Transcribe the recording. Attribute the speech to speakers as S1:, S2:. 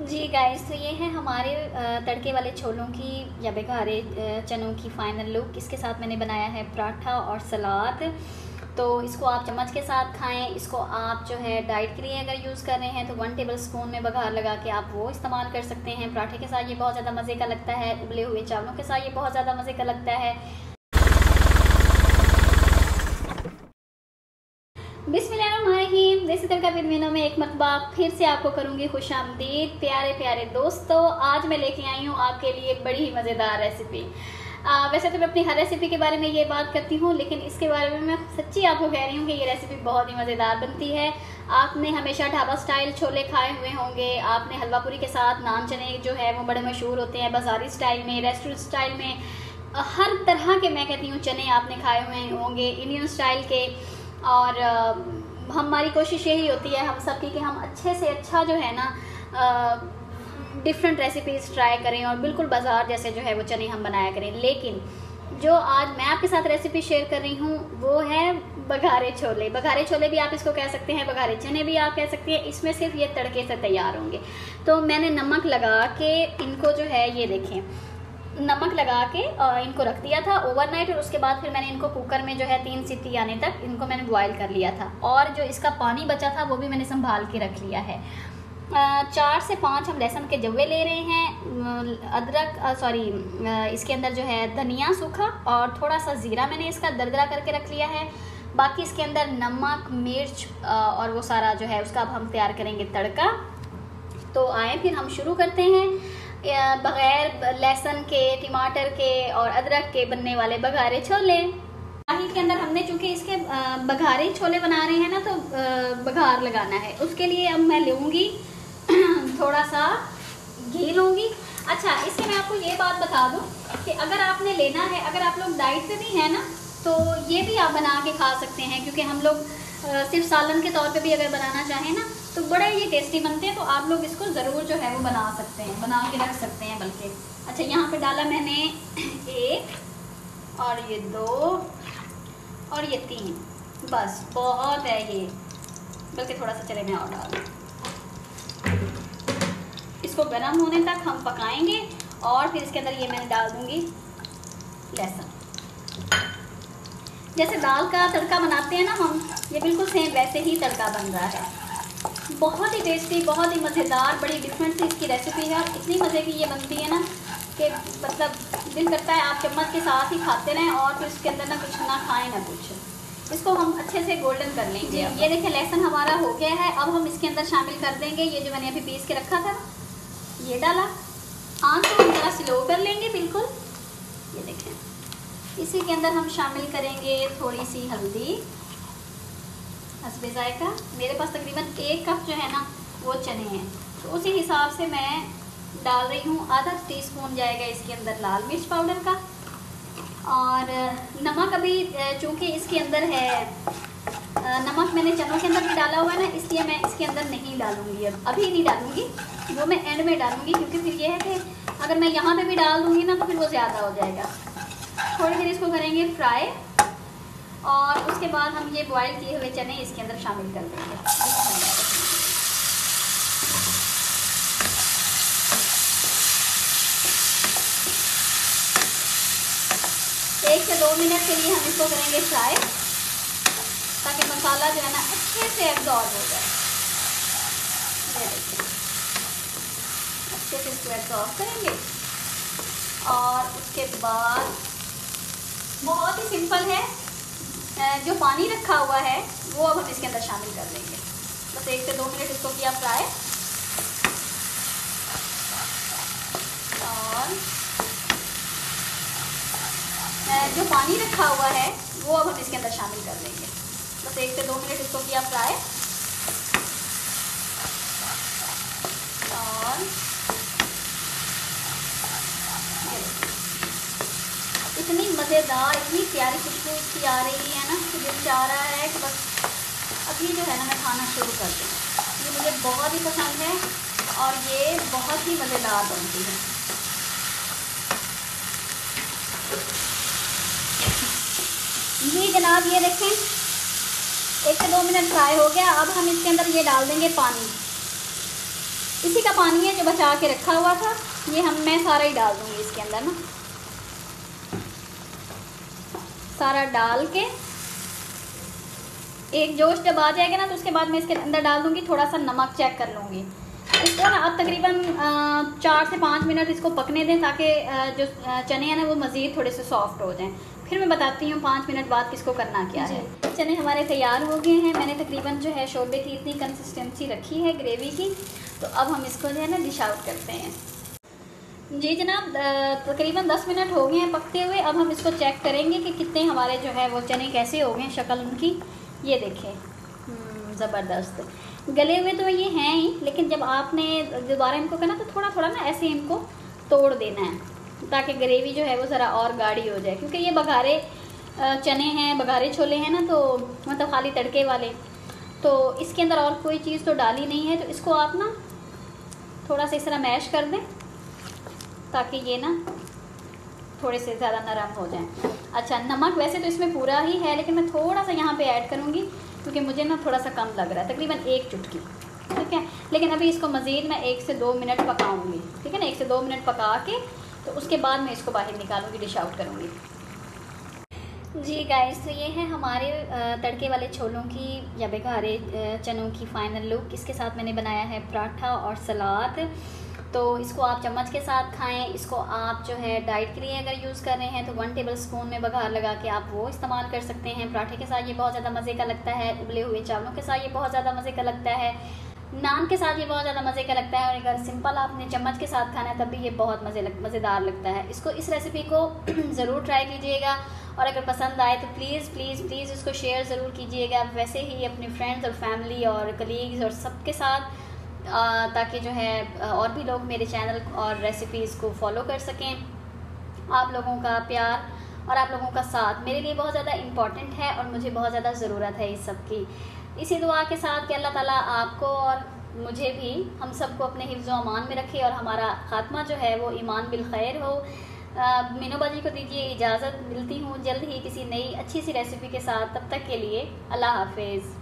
S1: जी guys, तो ये है हमारे तड़के वाले छोलों की या बेकारे चनों की फ़ाइनल लुक। इसके साथ मैंने बनाया है पराठा और सलाद। तो इसको आप चम्मच के साथ खाएं। इसको आप जो है डाइट के लिए अगर यूज़ कर रहे हैं तो 1 टेबल स्पून में बघार लगा के आप वो इस्तेमाल कर सकते हैं। पराठे के साथ ये बहुत ज़्यादा मज़े का लगता है, उबले हुए चावलों के साथ ये बहुत ज़्यादा मज़े का लगता है। बिस्मिल्लाहिर्रहमानिर्रहीम। देसी तड़का विद मीनू में एक मरतबा फिर से आपको करूंगी खुशामदीद। प्यारे प्यारे दोस्तों, आज मैं लेके आई हूँ आपके लिए एक बड़ी ही मज़ेदार रेसिपी। वैसे तो मैं अपनी हर रेसिपी के बारे में ये बात करती हूँ, लेकिन इसके बारे में मैं सच्ची आपको कह रही हूँ कि ये रेसिपी बहुत ही मज़ेदार बनती है। आपने हमेशा ढाबा स्टाइल छोले खाए हुए होंगे, आपने हलवा पूरी के साथ नान चने जो है वो बड़े मशहूर होते हैं, बाज़ारी स्टाइल में, रेस्टोरेंट स्टाइल में, हर तरह के मैं कहती हूँ चने आपने खाए हुए होंगे, इंडियन स्टाइल के। और हमारी कोशिश यही होती है हम सबकी कि हम अच्छे से अच्छा जो है ना डिफरेंट रेसिपीज़ ट्राई करें और बिल्कुल बाज़ार जैसे जो है वो चने हम बनाया करें। लेकिन जो आज मैं आपके साथ रेसिपी शेयर कर रही हूँ वो है बघारे छोले। बघारे छोले भी आप इसको कह सकते हैं, बघारे चने भी आप कह सकते हैं। इसमें सिर्फ ये तड़के से तैयार होंगे। तो मैंने नमक लगा के इनको जो है ये देखें, नमक लगा के इनको रख दिया था ओवरनाइट, और उसके बाद फिर मैंने इनको कुकर में जो है 3 सीटी आने तक इनको मैंने बॉईल कर लिया था। और जो इसका पानी बचा था वो भी मैंने संभाल के रख लिया है। 4 से 5 हम लहसुन के जव्वे ले रहे हैं, अदरक इसके अंदर जो है धनिया सूखा और थोड़ा सा ज़ीरा मैंने इसका दरदरा करके रख लिया है। बाकी इसके अंदर नमक, मिर्च और वो सारा जो है उसका अब हम तैयार करेंगे तड़का। तो आए फिर हम शुरू करते हैं बगैर लहसुन के, टमाटर के और अदरक के बनने वाले बघारे छोले। कढ़ाई के अंदर हमने चूँकि इसके बघारे छोले बना रहे हैं ना, तो बघार लगाना है। उसके लिए अब मैं लूँगी थोड़ा सा घी लूँगी। अच्छा, इससे मैं आपको ये बात बता दूँ कि अगर आपने लेना है, अगर आप लोग डाइट पे भी हैं ना, तो ये भी आप बना के खा सकते हैं, क्योंकि हम लोग सिर्फ सालन के तौर पे भी अगर बनाना चाहें ना तो बड़ा ये टेस्टी बनते हैं। तो आप लोग इसको ज़रूर जो है वो बना सकते हैं, बना के रख सकते हैं बल्कि। अच्छा, यहाँ पे डाला मैंने 1 और ये 2 और ये 3, बस बहुत है ये, बल्कि थोड़ा सा चले मैं और डाल दूँ। इसको गर्म होने तक हम पकाएंगे और फिर इसके अंदर ये मैंने डाल दूँगी लहसुन। जैसे दाल का तड़का बनाते हैं ना हम, ये बिल्कुल सेम वैसे ही तड़का बन रहा है। बहुत ही टेस्टी, बहुत ही मज़ेदार, बड़ी डिफरेंट सी इसकी रेसिपी है। इतनी मज़े की ये बनती है ना कि मतलब दिल करता है आप चम्मच के साथ ही खाते रहें और फिर इसके अंदर ना कुछ ना खाएं ना कुछ। इसको हम अच्छे से गोल्डन कर लेंगे। ये देखिए लहसुन हमारा हो गया है। अब हम इसके अंदर शामिल कर देंगे ये जो मैंने अभी पीस के रखा था, ये डाला। आँच को हम ज़रा स्लो कर लेंगे बिल्कुल। ये देखें, इसी के अंदर हम शामिल करेंगे थोड़ी सी हल्दी हस्बे जायका। मेरे पास तकरीबन 1 कप जो है ना वो चने हैं, तो उसी हिसाब से मैं डाल रही हूँ। आधा टीस्पून जाएगा इसके अंदर लाल मिर्च पाउडर का। और नमक अभी चूँकि इसके अंदर है नमक मैंने चनों के अंदर भी डाला हुआ है ना, इसलिए मैं इसके अंदर नहीं डालूँगी, अभी नहीं डालूँगी, वो मैं एंड में डालूँगी। क्योंकि फिर ये है कि अगर मैं यहाँ पे भी डाल दूँगी ना तो फिर वो ज़्यादा हो जाएगा। थोड़ी देर इसको करेंगे फ्राई और उसके बाद हम ये बॉईल किए हुए चने इसके अंदर शामिल कर देंगे। 1 से 2 मिनट के लिए हम इसको करेंगे फ्राई, ताकि मसाला जो है ना अच्छे से एब्जॉर्ब हो जाए। अच्छे से इसको एब्जॉर्ब करेंगे और उसके बाद बहुत ही सिंपल है, जो पानी रखा हुआ है वो अब हम इसके अंदर शामिल कर देंगे। बस 1 से 2 मिनट इसको किया फ्राई और जो पानी रखा हुआ है वो अब हम इसके अंदर शामिल कर देंगे। बस 1 से 2 मिनट इसको किया फ्राई और इतनी मज़ेदार, इतनी प्यारी खुशबू इसकी आ रही है ना कि दिल चाह रहा है कि बस अभी जो है ना मैं खाना शुरू कर दूँ। ये मुझे बहुत ही पसंद है और ये बहुत ही मज़ेदार बनती है। जी जनाब, ये देखें 1 से 2 मिनट फ्राई हो गया। अब हम इसके अंदर ये डाल देंगे पानी। इसी का पानी है जो बचा के रखा हुआ था, ये मैं सारा ही डाल दूँगी इसके अंदर ना, सारा डाल के एक जोश जब आ जाएगा ना तो उसके बाद मैं इसके अंदर डाल दूँगी थोड़ा सा नमक, चेक कर लूँगी इसको ना। अब तकरीबन 4 से 5 मिनट इसको पकने दें ताकि जो चने हैं ना वो मज़ीद थोड़े से सॉफ्ट हो जाएं। फिर मैं बताती हूँ 5 मिनट बाद किसको करना क्या है। चने हमारे तैयार हो गए हैं। मैंने तकरीबन जो है शोरबे की इतनी कंसिस्टेंसी रखी है ग्रेवी की। तो अब हम इसको जो है ना डिश आउट करते हैं। जी जनाब, तकरीबन 10 मिनट हो गए हैं पकते हुए। अब हम इसको चेक करेंगे कि कितने हमारे जो है वो चने कैसे हो गए, शक्ल उनकी ये देखें, ज़बरदस्त गले हुए तो ये हैं ही, लेकिन जब आपने दोबारा इनको करना तो थोड़ा थोड़ा ना ऐसे इनको तोड़ देना है ताकि ग्रेवी जो है वो ज़रा और गाढ़ी हो जाए, क्योंकि ये बघारे चने हैं, बघारे छोले हैं ना, तो मतलब खाली तड़के वाले, तो इसके अंदर और कोई चीज़ तो डाली नहीं है। तो इसको आप ना थोड़ा सा इस तरह मैश कर दें ताकि ये ना थोड़े से ज़्यादा नरम हो जाएं। अच्छा, नमक वैसे तो इसमें पूरा ही है, लेकिन मैं थोड़ा सा यहाँ पे ऐड करूँगी क्योंकि मुझे ना थोड़ा सा कम लग रहा है, तकरीबन 1 चुटकी, ठीक है। लेकिन अभी इसको मज़ीद मैं 1 से 2 मिनट पकाऊँगी, ठीक है ना। 1 से 2 मिनट पका के तो उसके बाद मैं इसको बाहर निकालूँगी, डिश आउट करूँगी। जी गाइस, तो ये है हमारे तड़के वाले छोलों की या बेघारे चनों की फ़ाइनल लुक। इसके साथ मैंने बनाया है पराठा और सलाद। तो इसको आप चम्मच के साथ खाएं। इसको आप जो है डाइट के लिए अगर यूज़ कर रहे हैं तो 1 टेबल स्पून में बघार लगा के आप वो इस्तेमाल कर सकते हैं। पराठे के साथ ये बहुत ज़्यादा मज़े का लगता है, उबले हुए चावलों के साथ ये बहुत ज़्यादा मज़े का लगता है, नान के साथ ये बहुत ज़्यादा मज़े का लगता है, और अगर सिंपल आपने चम्मच के साथ खाना है तब भी ये बहुत मज़ेदार लगता है। इसको इस रेसिपी को ज़रूर ट्राई कीजिएगा, और अगर पसंद आए तो प्लीज़ प्लीज़ प्लीज़ इसको शेयर ज़रूर कीजिएगा, वैसे ही अपने फ्रेंड्स और फैमिली और कलीग्स और सबके साथ, ताकि जो है और भी लोग मेरे चैनल और रेसिपीज़ को फॉलो कर सकें। आप लोगों का प्यार और आप लोगों का साथ मेरे लिए बहुत ज़्यादा इम्पॉर्टेंट है और मुझे बहुत ज़्यादा ज़रूरत है इस सब की। इसी दुआ के साथ कि अल्लाह ताला आपको और मुझे भी, हम सबको अपने हिफ्ज़ व अमान में रखे और हमारा ख़ात्मा जो है वो ईमान बिल खैर हो। मीनू बाजी को दीजिए इजाज़त, मिलती हूँ जल्द ही किसी नई अच्छी सी रेसिपी के साथ। तब तक के लिए अल्लाह हाफिज़।